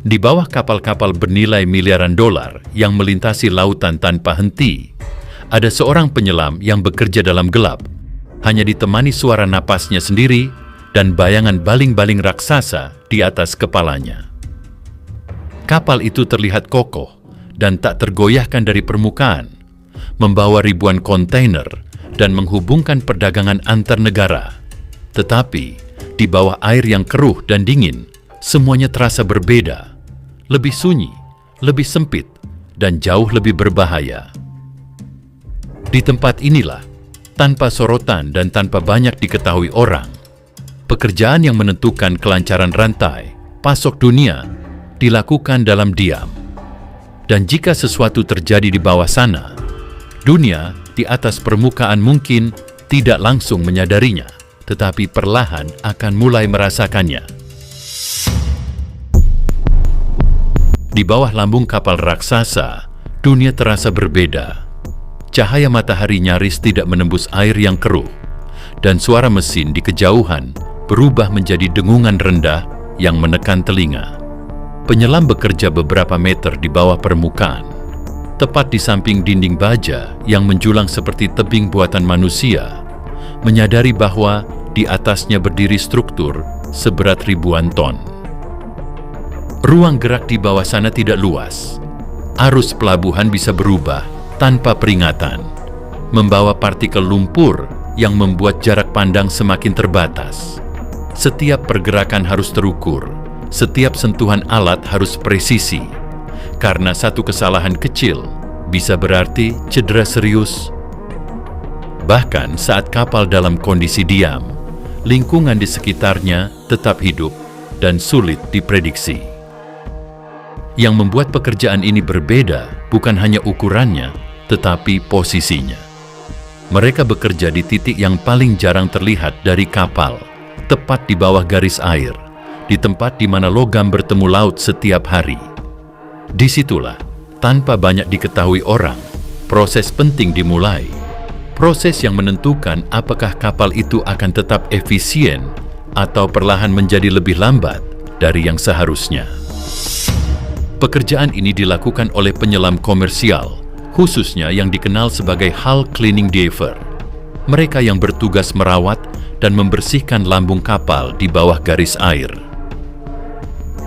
Di bawah kapal-kapal bernilai miliaran dolar yang melintasi lautan tanpa henti, ada seorang penyelam yang bekerja dalam gelap, hanya ditemani suara napasnya sendiri dan bayangan baling-baling raksasa di atas kepalanya. Kapal itu terlihat kokoh dan tak tergoyahkan dari permukaan, membawa ribuan kontainer dan menghubungkan perdagangan antar negara. Tetapi, di bawah air yang keruh dan dingin, semuanya terasa berbeda, lebih sunyi, lebih sempit, dan jauh lebih berbahaya. Di tempat inilah, tanpa sorotan dan tanpa banyak diketahui orang, pekerjaan yang menentukan kelancaran rantai, pasok dunia, dilakukan dalam diam. Dan jika sesuatu terjadi di bawah sana, dunia di atas permukaan mungkin tidak langsung menyadarinya, tetapi perlahan akan mulai merasakannya. Di bawah lambung kapal raksasa, dunia terasa berbeda. Cahaya matahari nyaris tidak menembus air yang keruh, dan suara mesin di kejauhan berubah menjadi dengungan rendah yang menekan telinga. Penyelam bekerja beberapa meter di bawah permukaan, tepat di samping dinding baja yang menjulang seperti tebing buatan manusia, menyadari bahwa di atasnya berdiri struktur seberat ribuan ton. Ruang gerak di bawah sana tidak luas. Arus pelabuhan bisa berubah tanpa peringatan, membawa partikel lumpur yang membuat jarak pandang semakin terbatas. Setiap pergerakan harus terukur, setiap sentuhan alat harus presisi, karena satu kesalahan kecil bisa berarti cedera serius. Bahkan saat kapal dalam kondisi diam, lingkungan di sekitarnya tetap hidup dan sulit diprediksi. Yang membuat pekerjaan ini berbeda bukan hanya ukurannya, tetapi posisinya. Mereka bekerja di titik yang paling jarang terlihat dari kapal, tepat di bawah garis air, di tempat di mana logam bertemu laut setiap hari. Disitulah, tanpa banyak diketahui orang, proses penting dimulai. Proses yang menentukan apakah kapal itu akan tetap efisien atau perlahan menjadi lebih lambat dari yang seharusnya. Pekerjaan ini dilakukan oleh penyelam komersial, khususnya yang dikenal sebagai hull cleaning diver. Mereka yang bertugas merawat dan membersihkan lambung kapal di bawah garis air.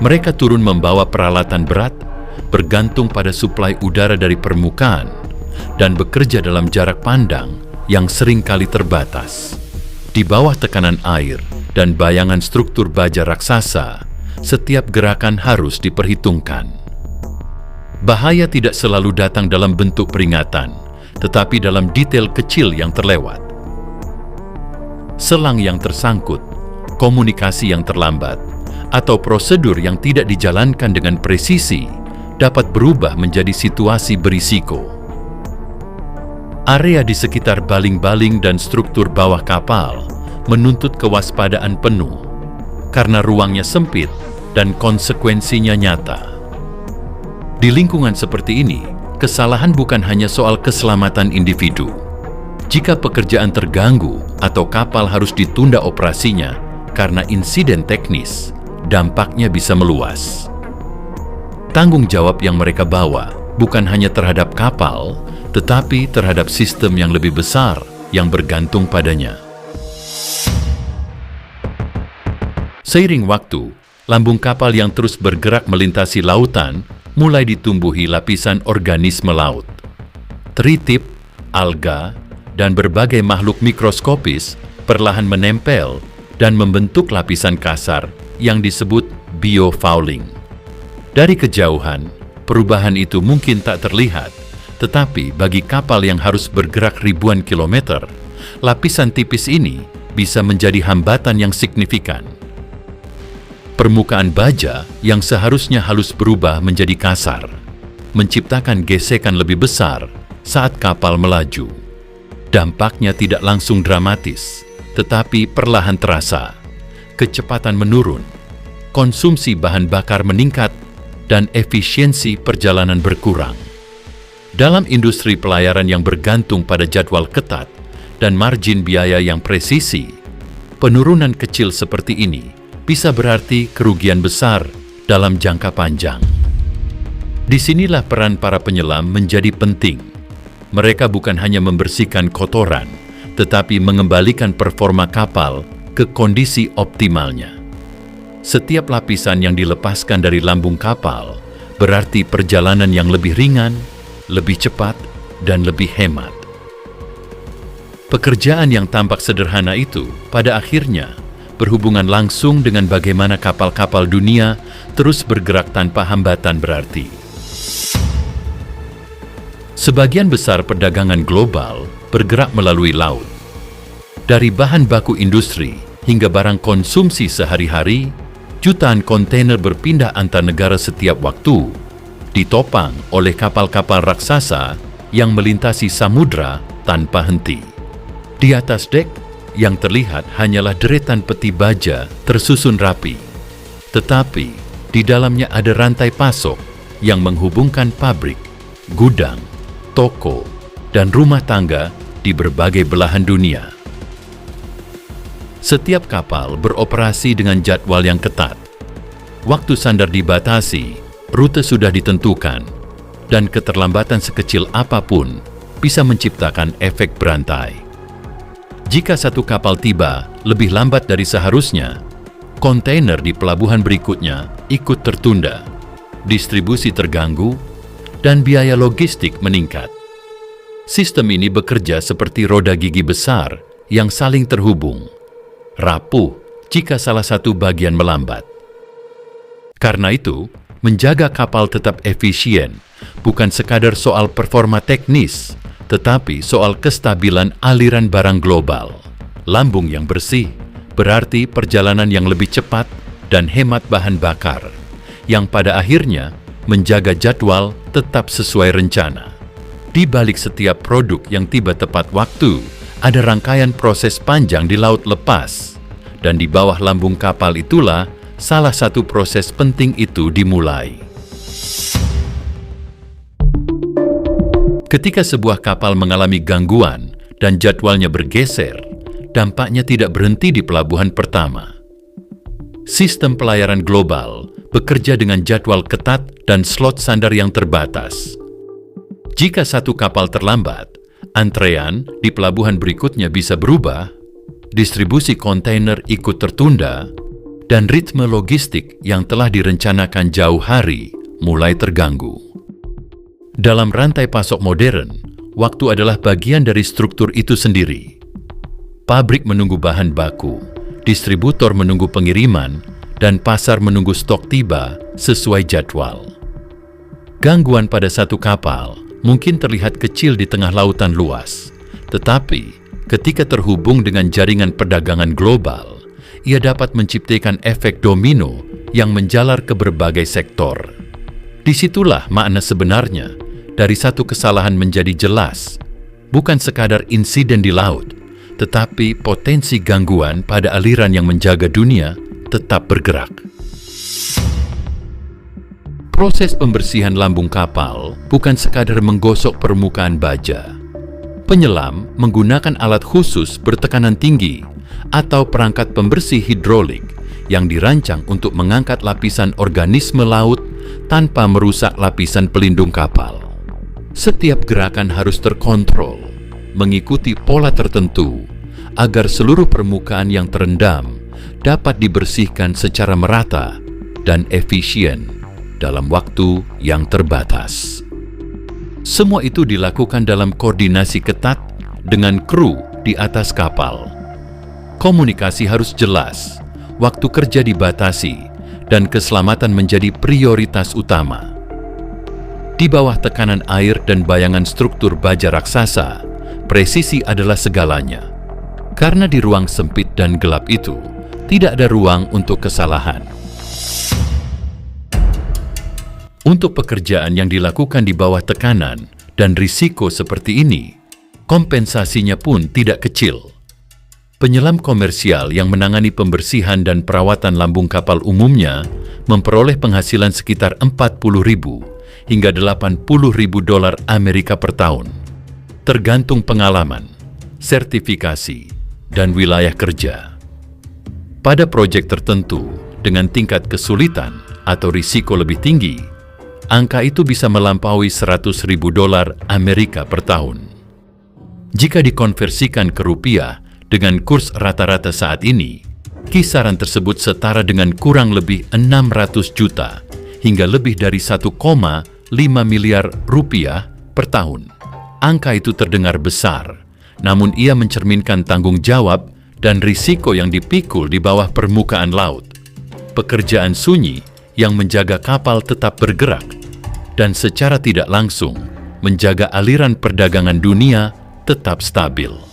Mereka turun membawa peralatan berat, bergantung pada suplai udara dari permukaan, dan bekerja dalam jarak pandang yang seringkali terbatas. Di bawah tekanan air dan bayangan struktur baja raksasa, setiap gerakan harus diperhitungkan. Bahaya tidak selalu datang dalam bentuk peringatan, tetapi dalam detail kecil yang terlewat. Selang yang tersangkut, komunikasi yang terlambat, atau prosedur yang tidak dijalankan dengan presisi dapat berubah menjadi situasi berisiko. Area di sekitar baling-baling dan struktur bawah kapal menuntut kewaspadaan penuh karena ruangnya sempit dan konsekuensinya nyata. Di lingkungan seperti ini, kesalahan bukan hanya soal keselamatan individu. Jika pekerjaan terganggu atau kapal harus ditunda operasinya karena insiden teknis, dampaknya bisa meluas. Tanggung jawab yang mereka bawa bukan hanya terhadap kapal, tetapi terhadap sistem yang lebih besar yang bergantung padanya. Seiring waktu, lambung kapal yang terus bergerak melintasi lautan mulai ditumbuhi lapisan organisme laut. Tritip, alga, dan berbagai makhluk mikroskopis perlahan menempel dan membentuk lapisan kasar yang disebut biofouling. Dari kejauhan, perubahan itu mungkin tak terlihat, tetapi bagi kapal yang harus bergerak ribuan kilometer, lapisan tipis ini bisa menjadi hambatan yang signifikan. Permukaan baja yang seharusnya halus berubah menjadi kasar, menciptakan gesekan lebih besar saat kapal melaju. Dampaknya tidak langsung dramatis, tetapi perlahan terasa. Kecepatan menurun, konsumsi bahan bakar meningkat, dan efisiensi perjalanan berkurang. Dalam industri pelayaran yang bergantung pada jadwal ketat dan margin biaya yang presisi, penurunan kecil seperti ini bisa berarti kerugian besar dalam jangka panjang. Disinilah peran para penyelam menjadi penting. Mereka bukan hanya membersihkan kotoran, tetapi mengembalikan performa kapal ke kondisi optimalnya. Setiap lapisan yang dilepaskan dari lambung kapal berarti perjalanan yang lebih ringan, lebih cepat, dan lebih hemat. Pekerjaan yang tampak sederhana itu pada akhirnya berhubungan langsung dengan bagaimana kapal-kapal dunia terus bergerak tanpa hambatan berarti. Sebagian besar perdagangan global bergerak melalui laut. Dari bahan baku industri hingga barang konsumsi sehari-hari, jutaan kontainer berpindah antar negara setiap waktu, ditopang oleh kapal-kapal raksasa yang melintasi samudra tanpa henti. Di atas dek, yang terlihat hanyalah deretan peti baja tersusun rapi. Tetapi, di dalamnya ada rantai pasok yang menghubungkan pabrik, gudang, toko, dan rumah tangga di berbagai belahan dunia. Setiap kapal beroperasi dengan jadwal yang ketat. Waktu sandar dibatasi, rute sudah ditentukan, dan keterlambatan sekecil apapun bisa menciptakan efek berantai. Jika satu kapal tiba lebih lambat dari seharusnya, kontainer di pelabuhan berikutnya ikut tertunda, distribusi terganggu, dan biaya logistik meningkat. Sistem ini bekerja seperti roda gigi besar yang saling terhubung, rapuh jika salah satu bagian melambat. Karena itu, menjaga kapal tetap efisien bukan sekadar soal performa teknis, tetapi soal kestabilan aliran barang global. Lambung yang bersih berarti perjalanan yang lebih cepat dan hemat bahan bakar, yang pada akhirnya menjaga jadwal tetap sesuai rencana. Di balik setiap produk yang tiba tepat waktu, ada rangkaian proses panjang di laut lepas, dan di bawah lambung kapal itulah salah satu proses penting itu dimulai. Ketika sebuah kapal mengalami gangguan dan jadwalnya bergeser, dampaknya tidak berhenti di pelabuhan pertama. Sistem pelayaran global bekerja dengan jadwal ketat dan slot sandar yang terbatas. Jika satu kapal terlambat, antrean di pelabuhan berikutnya bisa berubah, distribusi kontainer ikut tertunda, dan ritme logistik yang telah direncanakan jauh hari mulai terganggu. Dalam rantai pasok modern, waktu adalah bagian dari struktur itu sendiri. Pabrik menunggu bahan baku, distributor menunggu pengiriman, dan pasar menunggu stok tiba sesuai jadwal. Gangguan pada satu kapal mungkin terlihat kecil di tengah lautan luas, tetapi ketika terhubung dengan jaringan perdagangan global, ia dapat menciptakan efek domino yang menjalar ke berbagai sektor. Disitulah makna sebenarnya dari satu kesalahan menjadi jelas, bukan sekadar insiden di laut, tetapi potensi gangguan pada aliran yang menjaga dunia tetap bergerak. Proses pembersihan lambung kapal bukan sekadar menggosok permukaan baja. Penyelam menggunakan alat khusus bertekanan tinggi atau perangkat pembersih hidrolik yang dirancang untuk mengangkat lapisan organisme laut tanpa merusak lapisan pelindung kapal. Setiap gerakan harus terkontrol, mengikuti pola tertentu, agar seluruh permukaan yang terendam dapat dibersihkan secara merata dan efisien dalam waktu yang terbatas. Semua itu dilakukan dalam koordinasi ketat dengan kru di atas kapal. Komunikasi harus jelas, waktu kerja dibatasi, dan keselamatan menjadi prioritas utama. Di bawah tekanan air dan bayangan struktur baja raksasa, presisi adalah segalanya. Karena di ruang sempit dan gelap itu, tidak ada ruang untuk kesalahan. Untuk pekerjaan yang dilakukan di bawah tekanan dan risiko seperti ini, kompensasinya pun tidak kecil. Penyelam komersial yang menangani pembersihan dan perawatan lambung kapal umumnya memperoleh penghasilan sekitar 40.000 hingga 80.000 dolar Amerika per tahun, tergantung pengalaman, sertifikasi, dan wilayah kerja. Pada proyek tertentu dengan tingkat kesulitan atau risiko lebih tinggi, angka itu bisa melampaui $100.000 Amerika per tahun. Jika dikonversikan ke rupiah dengan kurs rata-rata saat ini, kisaran tersebut setara dengan kurang lebih 600 juta hingga lebih dari 1,5 miliar rupiah per tahun. Angka itu terdengar besar, namun ia mencerminkan tanggung jawab dan risiko yang dipikul di bawah permukaan laut. Pekerjaan sunyi yang menjaga kapal tetap bergerak dan secara tidak langsung menjaga aliran perdagangan dunia tetap stabil.